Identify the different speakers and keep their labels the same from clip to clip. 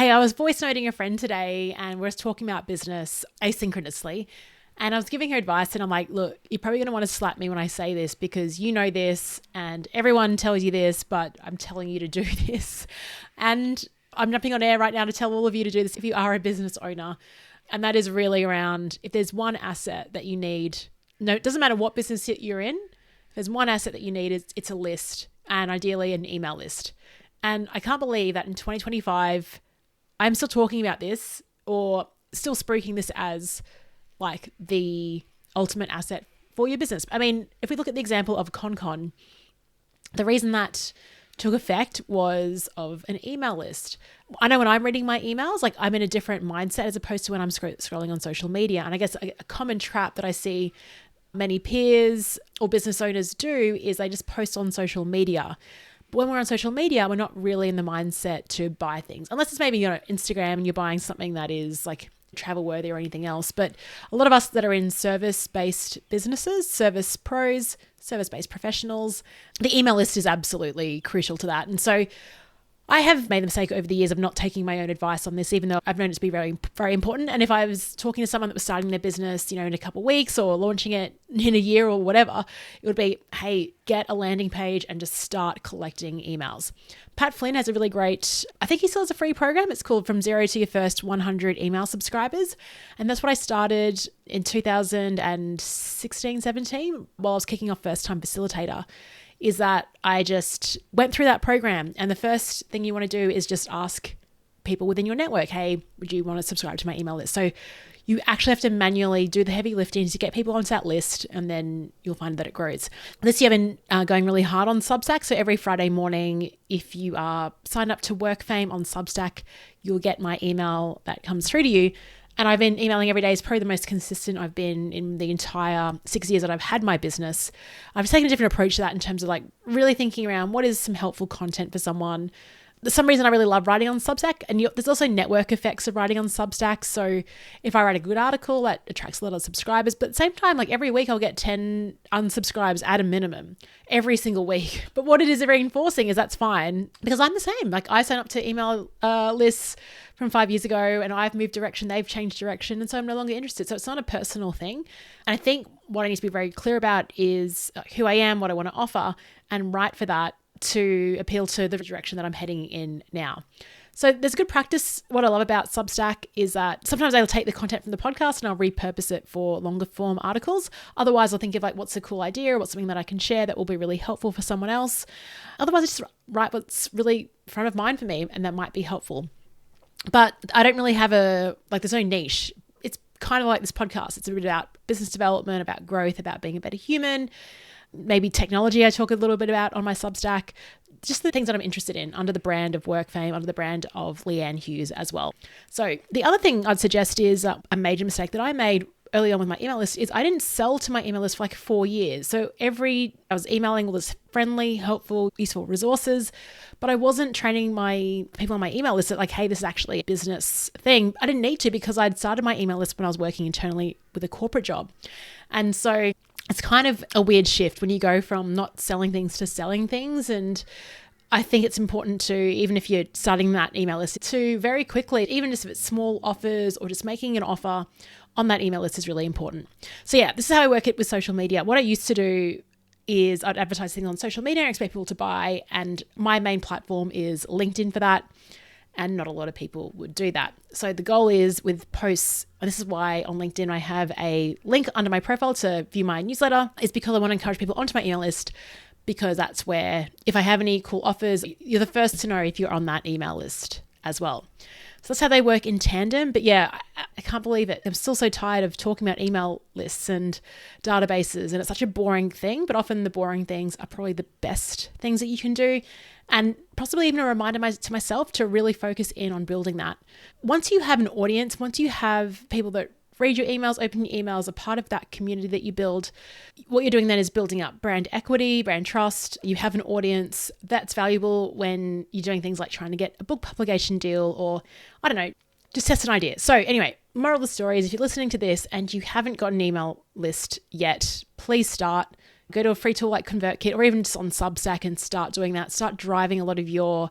Speaker 1: Hey, I was voice noting a friend today and we're talking about business asynchronously. And I was giving her advice and I'm like, look, you're probably going to want to slap me when I say this because you know this and everyone tells you this, but I'm telling you to do this. And I'm jumping on air right now to tell all of you to do this if you are a business owner. And that is really around if there's one asset that you need, no, it doesn't matter what business you're in, if there's one asset that you need, it's a list and ideally an email list. And I can't believe that in 2025, I'm still talking about this or still spruiking this as like the ultimate asset for your business. I mean, if we look at the example of ConCon, the reason that took effect was of an email list. I know when I'm reading my emails, like I'm in a different mindset as opposed to when I'm scrolling on social media. And I guess a common trap that I see many peers or business owners do is they just post on social media. But when we're on social media, we're not really in the mindset to buy things, unless it's maybe, Instagram and you're buying something that is like travel worthy or anything else. But a lot of us that are in service-based businesses, service pros, service-based professionals, the email list is absolutely crucial to that. And so I have made the mistake over the years of not taking my own advice on this, even though I've known it to be very, very important. And if I was talking to someone that was starting their business, in a couple of weeks or launching it in a year or whatever, it would be, hey, get a landing page and just start collecting emails. Pat Flynn has a really great, I think he still has a free program. It's called From Zero to Your First 100 Email Subscribers. And that's what I started in 2016, 17, while I was kicking off First Time Facilitator. Is that I just went through that program. And the first thing you want to do is just ask people within your network, hey, would you want to subscribe to my email list? So you actually have to manually do the heavy lifting to get people onto that list, and then you'll find that it grows. This year I've been going really hard on Substack. So every Friday morning, if you are signed up to WorkFame on Substack, you'll get my email that comes through to you. And I've been emailing every day. It's probably the most consistent I've been in the entire 6 years that I've had my business. I've taken a different approach to that in terms of like really thinking around what is some helpful content for someone. There's some reason I really love writing on Substack, and there's also network effects of writing on Substack. So if I write a good article, that attracts a lot of subscribers. But at the same time, like every week I'll get 10 unsubscribes at a minimum every single week. But what it is reinforcing is that's fine because I'm the same. Like I sign up to email lists from 5 years ago and I've moved direction, they've changed direction, and so I'm no longer interested. So it's not a personal thing. And I think what I need to be very clear about is who I am, what I want to offer, and write for that to appeal to the direction that I'm heading in now. So there's good practice. What I love about Substack is that sometimes I'll take the content from the podcast and I'll repurpose it for longer form articles. Otherwise, I'll think of like, what's a cool idea or what's something that I can share that will be really helpful for someone else. Otherwise, I just write what's really front of mind for me and that might be helpful. But I don't really have there's no niche. It's kind of like this podcast. It's a bit about business development, about growth, about being a better human. Maybe technology I talk a little bit about on my Substack, just the things that I'm interested in under the brand of WorkFame, under the brand of Leanne Hughes as well. So the other thing I'd suggest is a major mistake that I made early on with my email list is I didn't sell to my email list for like 4 years. So I was emailing all this friendly, helpful, useful resources, but I wasn't training my people on my email list that like, hey, this is actually a business thing. I didn't need to because I'd started my email list when I was working internally with a corporate job. And so it's kind of a weird shift when you go from not selling things to selling things. And I think it's important to, even if you're starting that email list, to very quickly, even just if it's small offers or just making an offer on that email list is really important. So yeah, this is how I work it with social media. What I used to do is I'd advertise things on social media and expect people to buy. And my main platform is LinkedIn for that. And not a lot of people would do that. So the goal is with posts, and this is why on LinkedIn I have a link under my profile to view my newsletter, is because I want to encourage people onto my email list, because that's where if I have any cool offers, you're the first to know if you're on that email list as well. So that's how they work in tandem. But yeah, I can't believe it. I'm still so tired of talking about email lists and databases, and it's such a boring thing, but often the boring things are probably the best things that you can do. And possibly even a reminder to myself to really focus in on building that. Once you have an audience, once you have people that read your emails, open your emails, a part of that community that you build, what you're doing then is building up brand equity, brand trust. You have an audience that's valuable when you're doing things like trying to get a book publication deal or, I don't know, just test an idea. So anyway, moral of the story is if you're listening to this and you haven't got an email list yet, please start. Go to a free tool like ConvertKit or even just on Substack and start doing that. Start driving a lot of your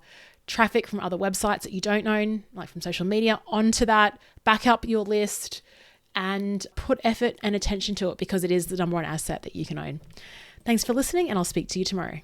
Speaker 1: traffic from other websites that you don't own, like from social media, onto that, back up your list and put effort and attention to it because it is the number one asset that you can own. Thanks for listening, and I'll speak to you tomorrow.